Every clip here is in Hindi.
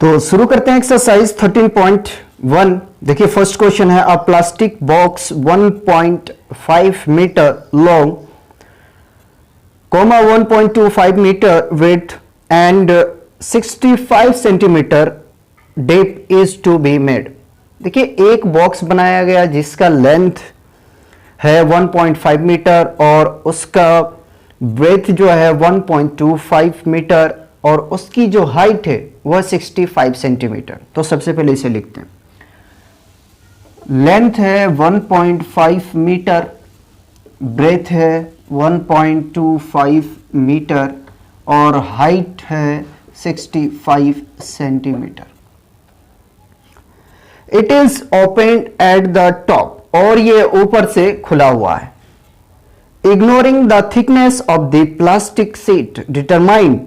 तो शुरू करते हैं एक्सरसाइज 13.1। देखिए फर्स्ट क्वेश्चन है, a plastic box 1.5 metre long, 1.25 metre width and 65 centimetre depth is to be made. देखिए एक बॉक्स बनाया गया जिसका लेंथ है 1.5 मीटर और उसका ब्रेथ जो है 1.25 मीटर और उसकी जो हाइट है वह 65 सेंटीमीटर। तो सबसे पहले इसे लिखते हैं। लेंथ है 1.5 मीटर, ब्रेथ है 1.25 मीटर और हाइट है 65 centimetre. It is open at the top, और ये ऊपर से खुला हुआ है। Ignoring the thickness of the plastic sheet, determine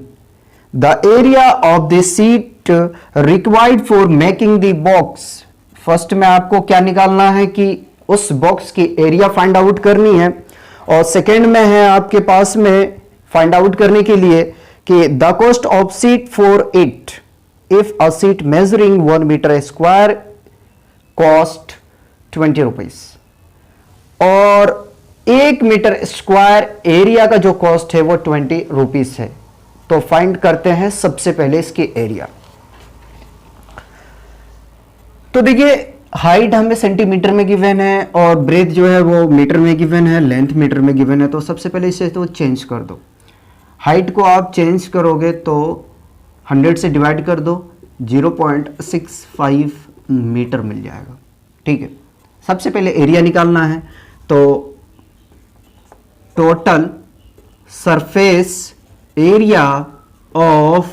the area of the sheet required for making the box. First में आपको क्या निकालना है कि उस बॉक्स की एरिया फाइंड आउट करनी है, और सेकेंड में है आपके पास में फाइंड आउट करने के लिए कि the cost of sheet for it if a sheet measuring 1 metre square cost 20 rupees, और 1 मीटर स्क्वायर एरिया का जो कॉस्ट है वो 20 रुपीज है। तो फाइंड करते हैं सबसे पहले इसकी एरिया। तो देखिए हाइट हमें सेंटीमीटर में गिवन है और ब्रेथ जो है वो मीटर में गिवन है, लेंथ मीटर में गिवन है। तो सबसे पहले इसे तो चेंज कर दो। हाइट को आप चेंज करोगे तो 100 से डिवाइड कर दो, 0.65 मीटर मिल जाएगा। ठीक है, सबसे पहले एरिया निकालना है। तो total surface area of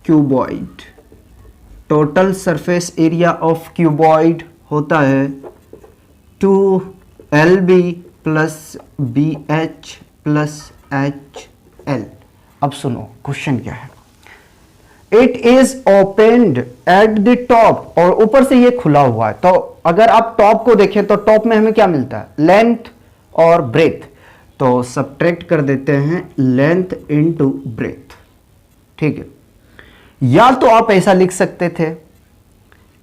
cuboid, total surface area of cuboid होता है 2LB plus BH plus HL। अब सुनो क्वेश्चन क्या है। It is opened at the top, और ऊपर से ये खुला हुआ है। तो अगर आप टॉप को देखें तो टॉप में हमें क्या मिलता है, लेंथ और ब्रेथ। तो सब्ट्रैक्ट कर देते हैं लेंथ इनटू ब्रेथ। ठीक है, या तो आप ऐसा लिख सकते थे,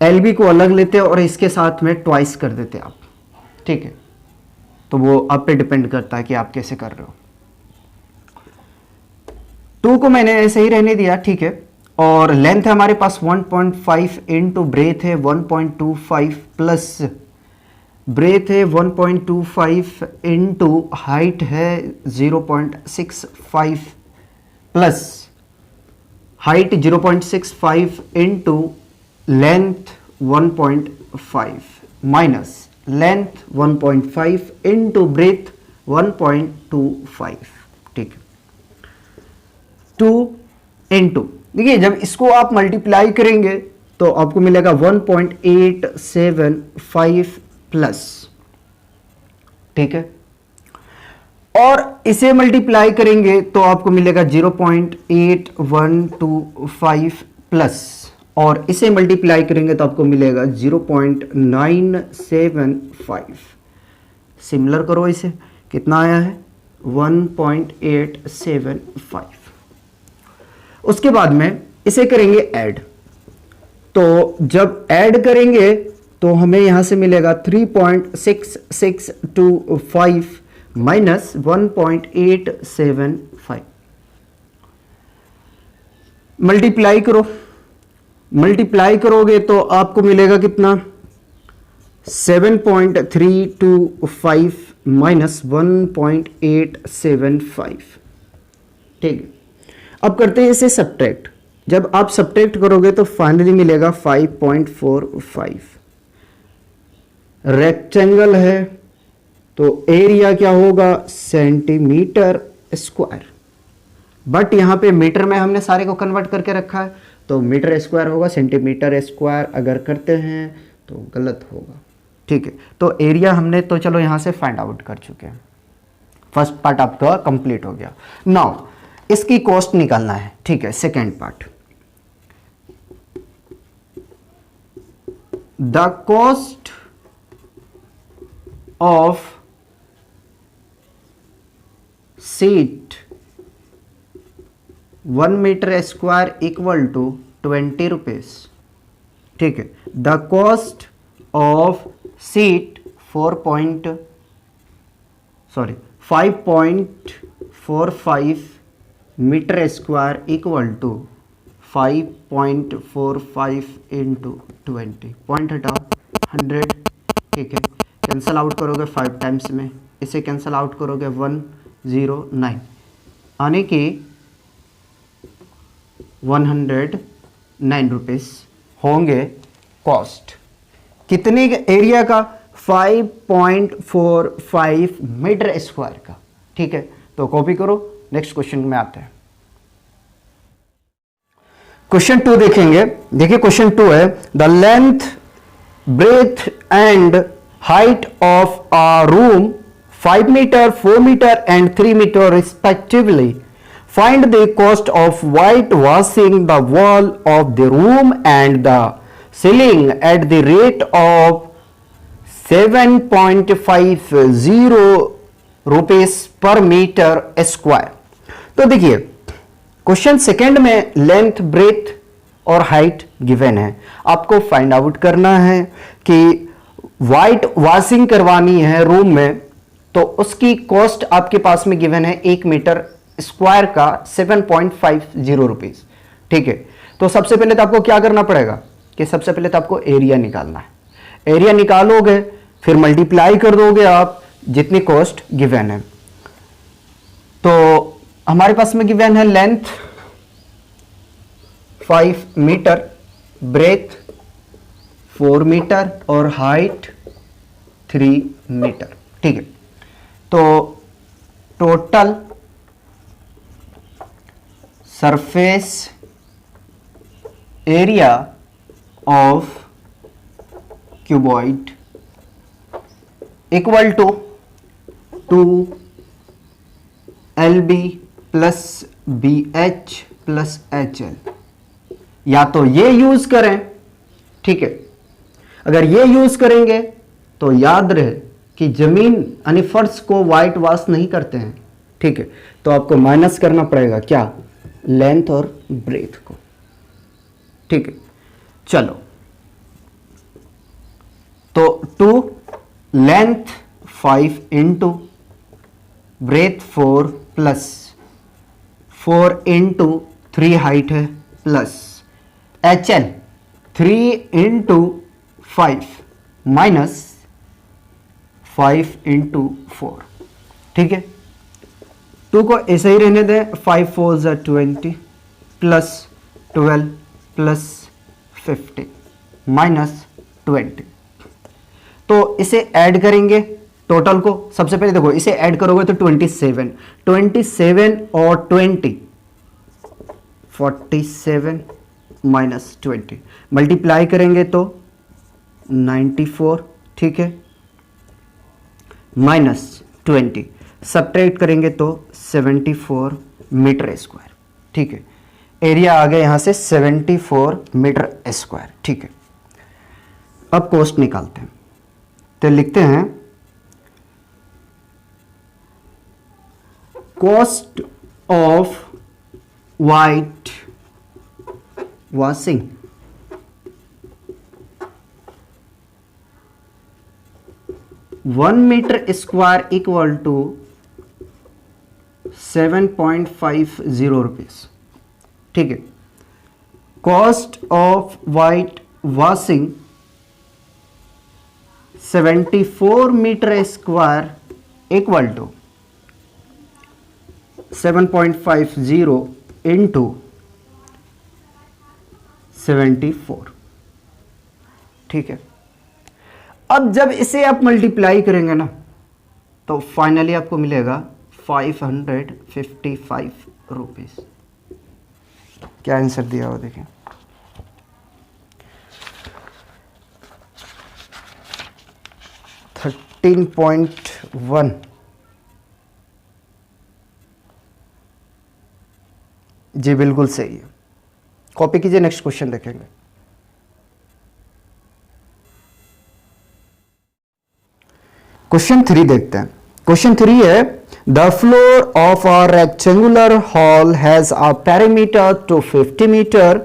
LB को अलग लेते और इसके साथ में ट्वाइस कर देते आप। ठीक है, तो वो आप पे डिपेंड करता है कि आप कैसे कर रहे हो। 2 को मैंने ऐसे ही रहने दिया। ठीक है, और लेंथ है हमारे पास 1.5 इंटू ब्रेथ है 1.25 प्लस ब्रेथ है 1.25 इंटू हाइट है 0.65 plus height 0.65 into length 1.5 minus length 1.5 into breadth 1.25। ठीक है, 2 इंटू, देखिए जब इसको आप मल्टीप्लाई करेंगे तो आपको मिलेगा 1.875 प्लस। ठीक है, और इसे मल्टीप्लाई करेंगे तो आपको मिलेगा 0.8125 प्लस, और इसे मल्टीप्लाई करेंगे तो आपको मिलेगा 0.975। सिमिलर करो इसे, कितना आया है 1.875। उसके बाद में इसे करेंगे ऐड। तो जब ऐड करेंगे तो हमें यहां से मिलेगा 3.6625 माइनस 1.875। मल्टीप्लाई करो, मल्टीप्लाई करोगे तो आपको मिलेगा कितना 7.325 माइनस 1.875। ठीक है, अब करते हैं इसे सब्ट्रैक्ट। जब आप सब्ट्रैक्ट करोगे तो फाइनली मिलेगा 5.45। रेक्टेंगल है तो एरिया क्या होगा सेंटीमीटर स्क्वायर, बट यहां पे मीटर में हमने सारे को कन्वर्ट करके रखा है तो मीटर स्क्वायर होगा, सेंटीमीटर स्क्वायर अगर करते हैं तो गलत होगा। ठीक है, तो एरिया हमने तो चलो यहां से फाइंड आउट कर चुके हैं। फर्स्ट पार्ट आपका कंप्लीट हो गया। नाउ इसकी कॉस्ट निकालना है। ठीक है, second part, the cost of sheet 1 metre square equal to 20 rupees. ठीक है, the cost of sheet 5.45 metre square equal to 5.45 into 20, point हटाओ 100। ठीक है, कैंसल आउट करोगे 5 टाइम्स में, इसे कैंसल आउट करोगे 109, आने की 109 रुपीज होंगे कॉस्ट। कितने एरिया का? 5.45 मीटर स्क्वायर का। ठीक है, तो कॉपी करो, नेक्स्ट क्वेश्चन में आते हैं। क्वेश्चन 2 देखेंगे। देखिए क्वेश्चन 2 है, the length, breadth and height of a room 5 metre, 4 metre and 3 metre respectively. Find the cost of whitewashing the wall of the room and the ceiling at the rate of 7.50 rupees per metre square. तो देखिए क्वेश्चन सेकंड में लेंथ, ब्रेथ और हाइट गिवन है। आपको फाइंड आउट करना है कि व्हाइट वॉशिंग करवानी है रूम में, तो उसकी कॉस्ट आपके पास में गिवन है 1 मीटर स्क्वायर का 7.50 रुपीज। ठीक है, तो सबसे पहले तो आपको क्या करना पड़ेगा कि सबसे पहले तो आपको एरिया निकालना है। एरिया निकालोगे फिर मल्टीप्लाई कर दोगे आप जितनी कॉस्ट गिवन है। तो हमारे पास में गिवन है लेंथ 5 मीटर, ब्रेथ 4 मीटर और हाइट 3 मीटर। ठीक है, तो total surface area of cuboid equal to 2LB plus BH plus HL। या तो ये यूज करें, ठीक है, अगर ये यूज करेंगे तो याद रहे कि जमीन यानी फर्श को व्हाइट वॉश नहीं करते हैं। ठीक है, तो आपको माइनस करना पड़ेगा क्या? लेंथ और ब्रेथ को। ठीक है, चलो तो 2 length 5 into breadth 4 plus 4 into 3 height है plus HL 3 into 5 minus 5 into 4। ठीक है, 2 को ऐसे ही रहने दें। 5 4 = 20 प्लस 12 प्लस 50 माइनस 20। तो इसे ऐड करेंगे टोटल को। सबसे पहले देखो इसे ऐड करोगे तो 27 और 20 47 माइनस 20 मल्टीप्लाई करेंगे तो 94। ठीक है, माइनस 20 सब्ट्रैक्ट करेंगे तो 74 मीटर स्क्वायर। ठीक है, एरिया आ गया यहां से 74 मीटर स्क्वायर। ठीक है, अब कॉस्ट निकालते हैं। तो लिखते हैं cost of white washing one metre square equal to 7.50 rupees. ठीक है, cost of white washing 74 metre square equal to 7.50 into 74। ठीक है, अब जब इसे आप मल्टीप्लाई करेंगे ना तो फाइनली आपको मिलेगा 555 रुपीज। क्या आंसर दिया हो देखें। $13.1। जी बिल्कुल सही है, कॉपी कीजिए। नेक्स्ट क्वेश्चन देखेंगे। क्वेश्चन 3 देखते हैं। क्वेश्चन 3 है, the floor of a rectangular hall has a perimeter to 50 metre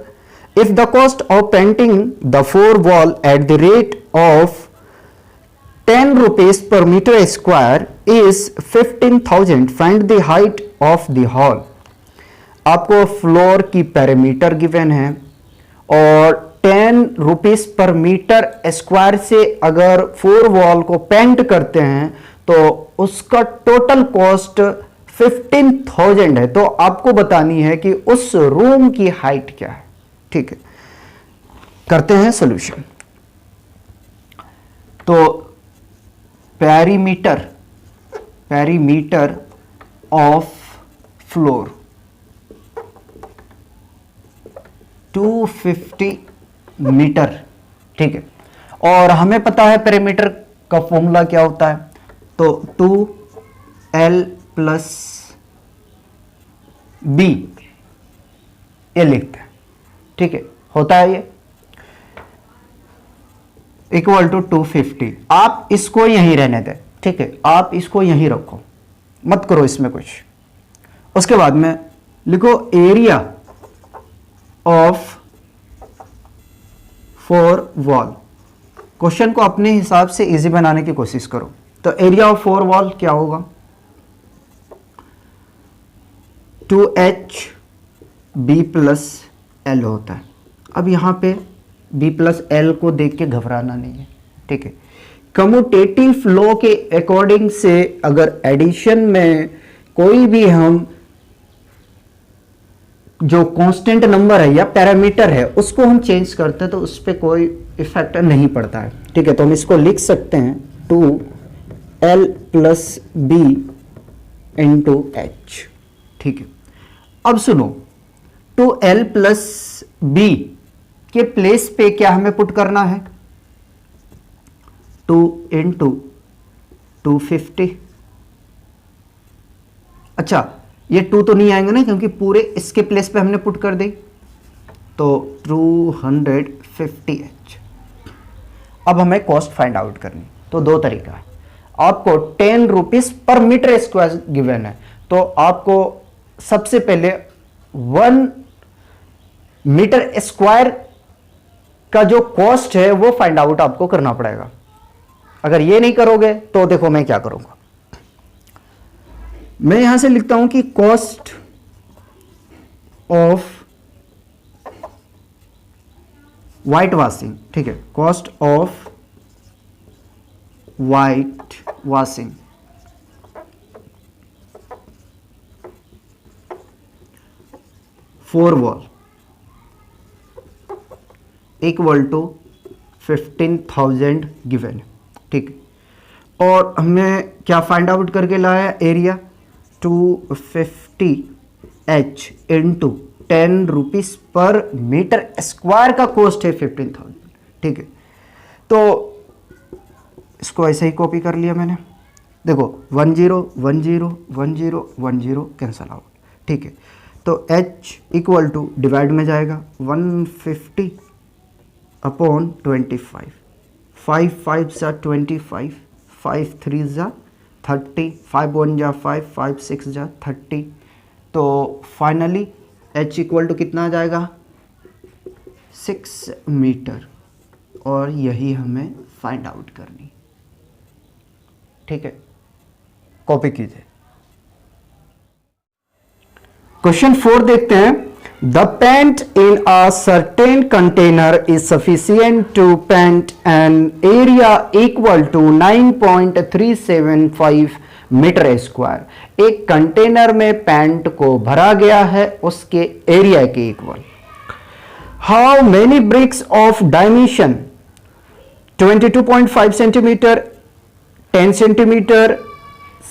If the cost of painting the four wall at the rate of 10 rupees per meter square is 15,000, find the height of the hall. आपको फ्लोर की पैरामीटर गिवन है और 10 रुपीस पर मीटर स्क्वायर से अगर फोर वॉल को पेंट करते हैं तो उसका टोटल कॉस्ट 15,000 है। तो आपको बतानी है कि उस रूम की हाइट क्या है। ठीक है, करते हैं सॉल्यूशन। तो पैरीमीटर ऑफ फ्लोर 250 मीटर। ठीक है, और हमें पता है पैरीमीटर का फॉर्मूला क्या होता है, तो 2L प्लस बी ये लिखते हैं। ठीक है, होता है ये इक्वल टू 250। आप इसको यहीं रहने दें। ठीक है, आप इसको यहीं रखो, मत करो इसमें कुछ। उसके बाद में लिखो area of four wall. Question को अपने हिसाब से इजी बनाने की कोशिश करो। तो एरिया ऑफ फोर वॉल क्या होगा, 2H B प्लस L होता है। अब यहां पे B प्लस L को देख के घबराना नहीं है। ठीक है, कम्यूटेटिव लॉ के अकॉर्डिंग से अगर एडिशन में कोई भी हम जो कांस्टेंट नंबर है या पैरामीटर है उसको हम चेंज करते हैं तो उस पर कोई इफेक्ट नहीं पड़ता है। ठीक है, तो हम इसको लिख सकते हैं 2L plus B into H। ठीक है, अब सुनो 2L प्लस बी के प्लेस पे क्या हमें पुट करना है, 2 इंटू 250। अच्छा, ये 2 तो नहीं आएंगे ना क्योंकि पूरे इसके प्लेस पे हमने पुट कर दी, तो 250H। अब हमें कॉस्ट फाइंड आउट करनी, तो दो तरीका है। आपको 10 rupees per metre square given है, तो आपको सबसे पहले 1 मीटर स्क्वायर का जो कॉस्ट है वो फाइंड आउट आपको करना पड़ेगा। अगर ये नहीं करोगे तो देखो मैं क्या करूंगा, मैं यहां से लिखता हूं कि कॉस्ट ऑफ वाइट वॉशिंग। ठीक है, cost of white washing four wall equal to 15,000 given. ठीक, और हमने क्या फाइंड आउट करके लाया, area 250H into 10 rupees per metre square का कॉस्ट है 15,000। ठीक है, तो इसको ऐसे ही कॉपी कर लिया मैंने। देखो 10 10 10 10 कैंसल आउट। ठीक है, तो H इक्वल टू डिवाइड में जाएगा 150 अपॉन 25, 5 5 जा 25, 5 3 जा 30, 5 1 जा 5, 5 6 जा 30। तो फाइनली H इक्वल टू कितना आ जाएगा, 6 मीटर, और यही हमें फाइंड आउट करनी। ठीक है, कॉपी कीजिए। क्वेश्चन 4 देखते हैं। The paint in a certain container is sufficient to paint an area equal to 9.375 metre square. एक कंटेनर में पेंट को भरा गया है उसके एरिया के equal. How many bricks of dimension 22.5 centimetre, 10 centimetre,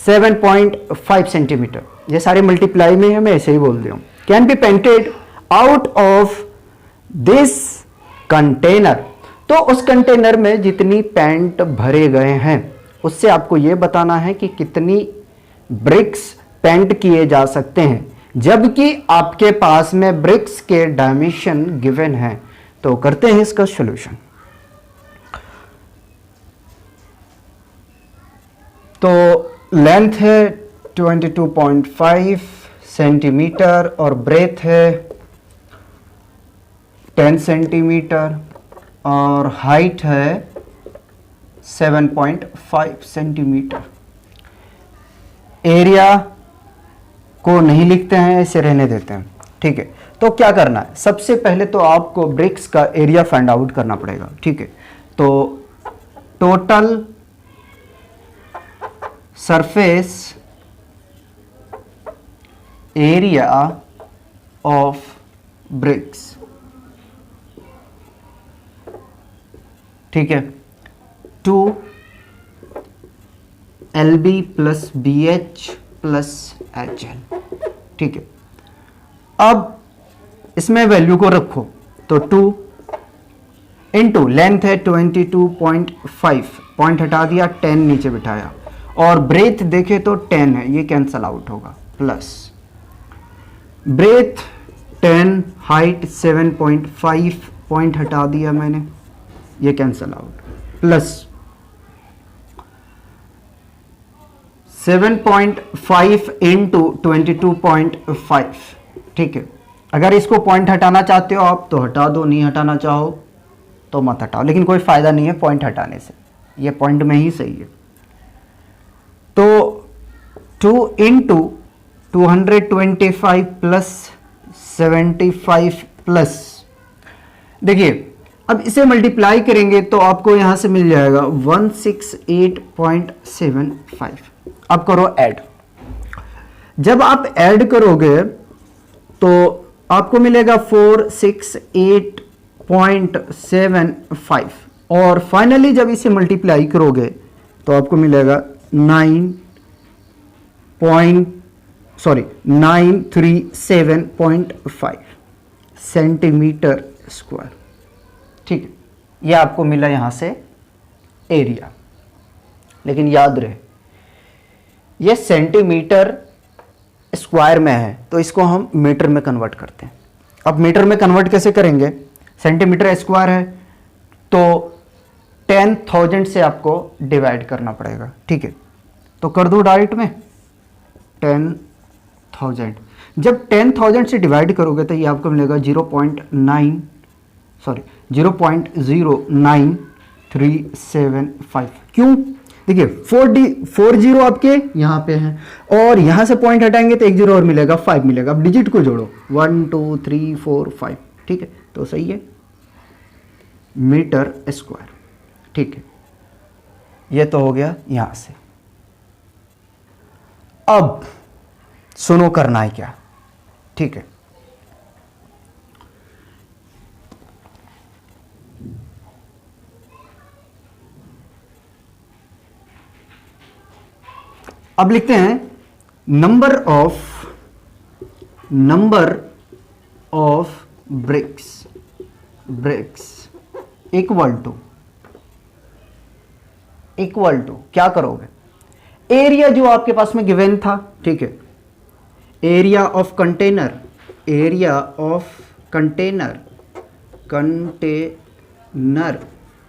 7.5 centimetre, ये सारे मल्टीप्लाई में है, मैं ऐसे ही बोल दिया हूं, can be painted out of this container. तो उस कंटेनर में जितनी पेंट भरे गए हैं उससे आपको यह बताना है कि कितनी ब्रिक्स पेंट किए जा सकते हैं, जबकि आपके पास में ब्रिक्स के डायमेंशन गिवन है। तो करते हैं इसका सॉल्यूशन। तो लेंथ है 22.5 सेंटीमीटर और ब्रेथ है 10 सेंटीमीटर और हाइट है 7.5 सेंटीमीटर। एरिया को नहीं लिखते हैं, इसे रहने देते हैं, ठीक है। तो क्या करना है, सबसे पहले तो आपको ब्रिक्स का एरिया फाइंड आउट करना पड़ेगा, ठीक है। तो total surface area of BRICS, ठीक है, 2 LB plus BH plus HL, ठीक है। अब इसमें वैल्यू को रखो, तो 2 इंटू लेंथ है 22.5, पॉइंट हटा दिया, 10 नीचे बिठाया, और ब्रेथ देखे तो 10 है, ये कैंसल आउट होगा, प्लस ब्रेथ 10, हाइट 7.5, पॉइंट हटा दिया मैंने, ये कैंसल आउट, प्लस 7.5 इंटू 22.5, ठीक है। अगर इसको पॉइंट हटाना चाहते हो आप तो हटा दो, नहीं हटाना चाहो तो मत हटाओ, लेकिन कोई फायदा नहीं है पॉइंट हटाने से, ये पॉइंट में ही सही है। तो 2 इंटू 225 प्लस 75 प्लस, देखिए अब इसे मल्टीप्लाई करेंगे तो आपको यहां से मिल जाएगा 168.75। अब करो ऐड, जब आप ऐड करोगे तो आपको मिलेगा 468.75, और फाइनली जब इसे मल्टीप्लाई करोगे तो आपको मिलेगा 937.5 सेंटीमीटर स्क्वायर, ठीक है। यह आपको मिला यहां से एरिया, लेकिन याद रहे यह सेंटीमीटर स्क्वायर में है, तो इसको हम मीटर में कन्वर्ट करते हैं। अब मीटर में कन्वर्ट कैसे करेंगे, सेंटीमीटर स्क्वायर है तो 10,000 से आपको डिवाइड करना पड़ेगा, ठीक है। तो कर दो डायरेक्ट में 10,000, जब 10,000 से डिवाइड करोगे तो ये आपको मिलेगा 0.0937.5। क्यों, देखिए 40 आपके यहाँ पे हैं, और यहाँ से पॉइंट हटाएंगे तो 1 0 और मिलेगा, 5 मिलेगा। अब डिजिट को जोड़ो 1 2 3 4 5, ठीक है, तो सही है मीटर स्क्वायर, ठीक है। ये तो हो गया यहाँ से। अब सुनो करना है क्या, ठीक है। अब लिखते हैं number of bricks equal to क्या करोगे, एरिया जो आपके पास में गिवन था, ठीक है, area of container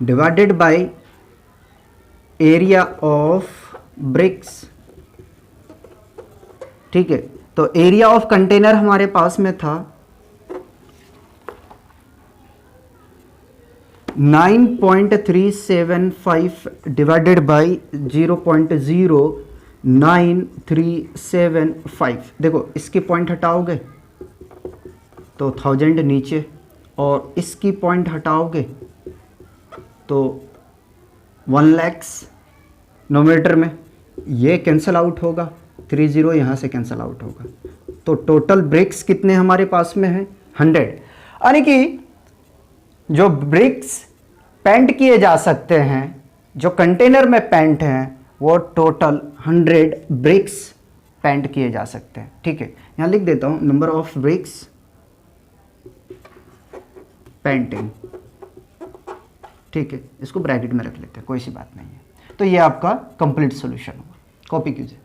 divided by area of BRICS, ठीक है। तो एरिया ऑफ कंटेनर हमारे पास में था 9.375 डिवाइडेड बाई 0.0937.5। देखो इसकी पॉइंट हटाओगे तो 1000 नीचे, और इसकी पॉइंट हटाओगे तो 1 लाख नोमीटर में, ये कैंसल आउट होगा, 30 यहाँ से कैंसल आउट होगा। तो टोटल ब्रिक्स कितने हमारे पास में है 100, यानी कि जो ब्रिक्स पेंट किए जा सकते हैं, जो कंटेनर में पेंट हैं, वो टोटल 100 ब्रिक्स पेंट किए जा सकते हैं, ठीक है। यहाँ लिख देता हूँ नंबर ऑफ ब्रिक्स पेंटिंग, ठीक है, इसको ब्रैकेट में रख लेते हैं, कोई सी बात नहीं है। तो ये आपका कंप्लीट सॉल्यूशन होगा, कॉपी कीजिए।